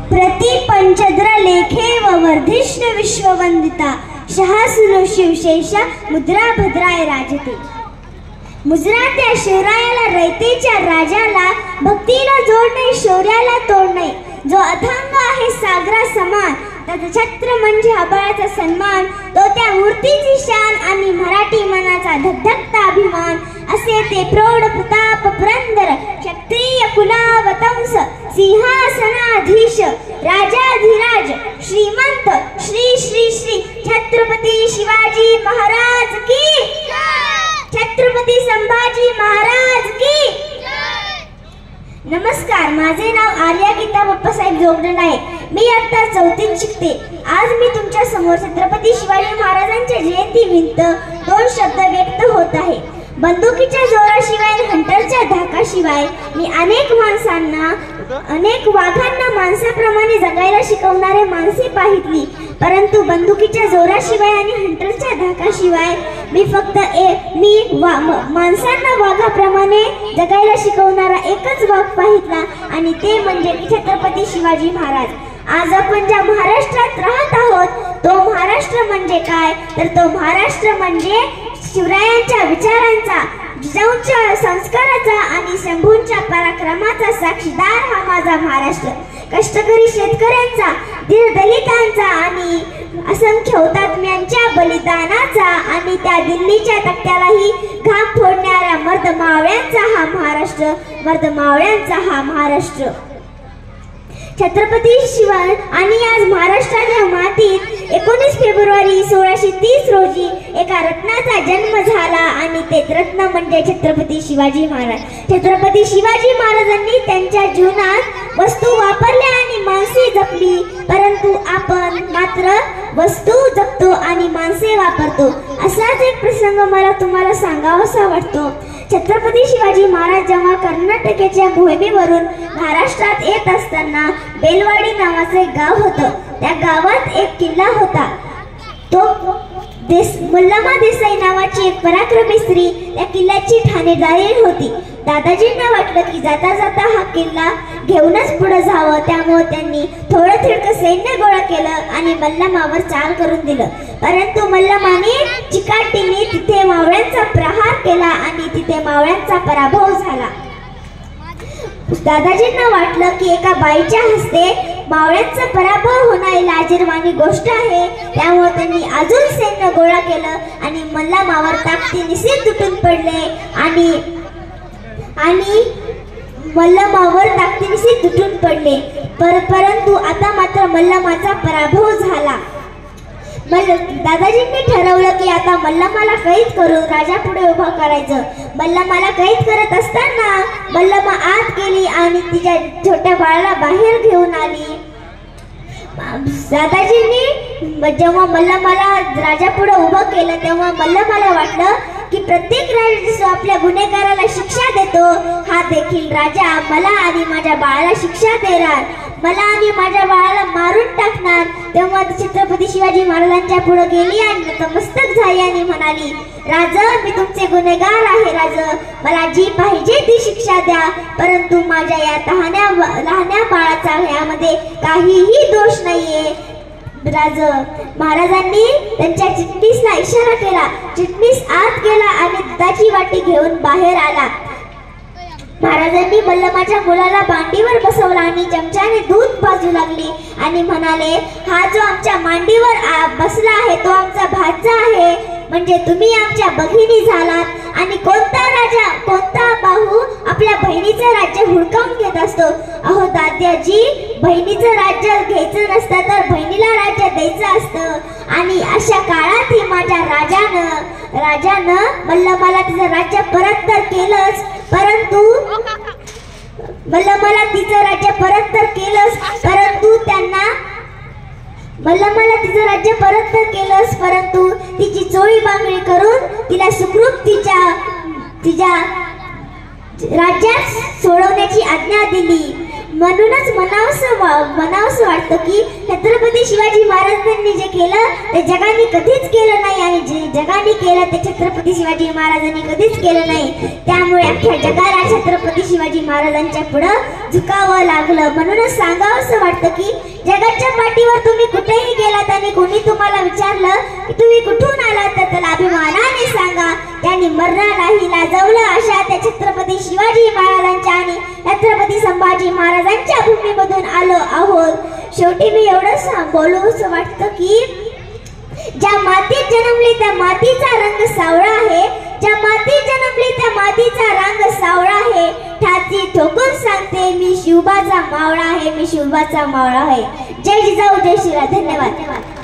प्रतिपंचद्र लेखे व वर्धिष्ण विश्ववंदिता शहासुनो शिवशेषा मुद्रा भद्राय राजते। मुजरा त्या शिवरायाला रयतेच्या राजाला भक्तीला जोड नाही शौर्याला तोड नाही। जो अथांग आहे सागरा समान त्याचा छत्र म्हणजे आभाळाचा सन्मान। तो त्या मूर्तीची शान आणि मराठी मनाचा धगधगता अभिमान। असे ते प्रौढ प्रताप पुरंदर क्षत्रिय कुलावतंस सिंहासनाधीश राजाधिराज श्रीमंत श्री श्री श्री छत्रपती शिवाजी महाराज की, छत्रपती संभाजी महाराज की। नमस्कार, माझे नाव आर्या गीता बाप्पासाहेब जोगदंड आहे। मी आता 4थीत शिकते। आज मी तुमच्या समोर छत्रपती शिवाजी महाराजांच्या जयंतीनिमित्त 2 शब्द व्यक्त होत आहे। बंदुकीच्या जोराशिवाय आणि हंटरच्या धाकाशिवाय मी अनेक वाघांना माणसाप्रमाणे जगायला शिकवणारे माणसे पाहितली, परंतु बंदुकीच्या जोराशिवाय आणि हंटरच्या धाकाशिवाय मी माणसांना वाघाप्रमाणे जगायला शिकवणारा एकच वाघ पाहितला आणि ते म्हणजे छत्रपती शिवाजी महाराज। आज आपण ज्या महाराष्ट्रात राहत आहोत तो महाराष्ट्र म्हणजे काय, तर तो महाराष्ट्र म्हणजे शिवरायांच्या विचारांचा, जिजाऊंच्या संस्काराचा आणि शंभूंच्या पराक्रमाचा साक्षीदार हा माझा महाराष्ट्र। कष्टकरी शेतकऱ्यांचा, दलितांचा आणि असंख्य हुतात्म्यांच्या बलिदानाचा आणि त्या दिल्लीच्या तख्त्यालाही घाम फोडणाऱ्या मर्दमावळ्यांचा हा महाराष्ट्र। छत्रपती शिवाजी आणि आज महाराष्ट्राच्या मातीत 19 फेब्रुवारी 1630 रोजी एका रत्नाचा जन्म झाला आणि ते रत्न म्हणजे छत्रपती शिवाजी महाराज। छत्रपती शिवाजी महाराजांनी त्यांच्या जीवनात वस्तू वापरल्या आणि माणसे जपली, परंतु आपण मात्र वस्तू जपतो आणि माणसे वापरतो। असाच एक प्रसंग मला तुम्हाला सांगावासा वाटतो। छत्रपती शिवाजी महाराज जेव्हा कर्नाटकच्या भूमीवरून महाराष्ट्रात येत असताना बेलवाडी नावाचे एक गाव होतं। त्या गावात एक किल्ला होता। तो मल्लमा देसाई नावाची एक पराक्रमी स्त्री त्या किल्ल्याची ठाणेदारी होती। दादाजींना वाटलं की जाता जाता हा किल्ला घेऊनच पुढे जावं, त्यामुळे त्यांनी थोडं थिडकं सैन्य गोळा केलं आणि मल्लमावर चाल करून दिलं, परंतु मल्लमाने चिकाटीने तिथे मावळ्यांचा प्रहार केला आणि तिथे मावळ्यांचा पराभव झाला। दादाजींना वाटलं की एका बाईच्या हस्ते मावळ्यांचा पराभव होणं लाजिरवाणी गोष्ट आहे, त्यामुळे त्यांनी अजून सैन्य गोळा केलं आणि मल्लमावर ताकदीने तुटून पडले आणि मल्लमावर ताकदीने तुटून पडले। परंतु आता मात्र मल्लमाचा पराभव झाला। दादाजींनी ठरवलं की आता मल्लमाला कैद करून राजापुढे उभा करायचं। मल्लमाला कैद करत असताना मल्लमा आत गेली आणि तिच्या छोट्या बाळाला बाहेर घेऊन आली। दादाजींनी जेव्हा मल्लमाला राजापुढे उभं केलं तेव्हा मल्लमाला वाटलं की प्रत्येक राजा जो आपल्या गुन्हेगाराला शिक्षा देतो, हा देखील राजा मला आणि माझ्या बाळाला शिक्षा देणार, मला आणि माझ्या बाळाला मारून टाकणार। तेव्हा छत्रपती शिवाजी महाराजांच्या पुढे गेली आणि नतमस्तक झाली आणि म्हणाली, राजा मी तुमचे गुन्हेगार आहे, राजा मला जी पाहिजे ती शिक्षा द्या, परंतु माझ्या या लहान्या बाळाचा यामध्ये काहीही दोष नाहीये। महाराजांनी त्यांच्या चिटणीसला इशारा केला। चिटणीस आत गेला आणि दुधाची वाटी घेऊन बाहेर आला। महाराजांनी मल्लमाच्या मुलाला मांडीवर बसवला आणि चमच्याने दूध पाजू लागली आणि म्हणाले, हा जो आमच्या मांडीवर बसला आहे तो आमचा भाचा आहे, म्हणजे तुम्ही आमच्या भगिनी झालात। आणि कोणता बाहू आपल्या बहिणीचं राज्य हुडकावून घेत असतो? अहो दादाजी, बहिणीचं राज्य घ्यायचं नसतं तर बहिणीला राज्य द्यायचं असतं। आणि अशा काळात ही माझ्या राजानं मल्लमाला तिचं राज्य परत तर केलंच, परंतु मल्लमाला तिचं राज्य परत तर परंतु तिची चोळी बांगडी करून तिला सुखरूप तिच्या राज्यात सोडवण्याची आज्ञा दिली। म्हणूनच म्हणावंसं वाटतं की छत्रपती छत्रपती शिवाजी महाराजांनी जे केलं ते जगाने कधीच केलं नाही आणि जे जगाने केलं ते छत्रपती शिवाजी महाराजांनी कधीच केलं नाही. त्यामुळे अख्ख्या जगाला छत्रपती शिवाजी महाराजांच्या पुढं झुकावं लागलं. म्हणूनच सांगावं असं वाटतं की जगाच्या पाठीवर तुम्ही कुठेही गेलात आणि कोणी तुम्हाला विचारलं की तुम्ही कुठून आलात तर त्याला अभिमानाने सांगा त्यांनी मरणालाही लाजवलं. अशा त्या छत्रपती शिवाजी महाराजांच्या आणि छत्रपती संभाजी महाराजांच्या भूमीमधून आलो आहोत. शेवटी मी एवढंच बोलू असं वाटतं की ज्या मातीत जन्मले त्या मातीचा रंग सावळा आहे, ज्या मातीत जन्मले त्या मातीचा रंग सावळा आहे. ठाती ठोकून सांगते मी शिवबाचा मावळा आहे, मी शिवबाचा मावळा आहे. जय जिजाऊ जय श्रीराम. धन्यवाद.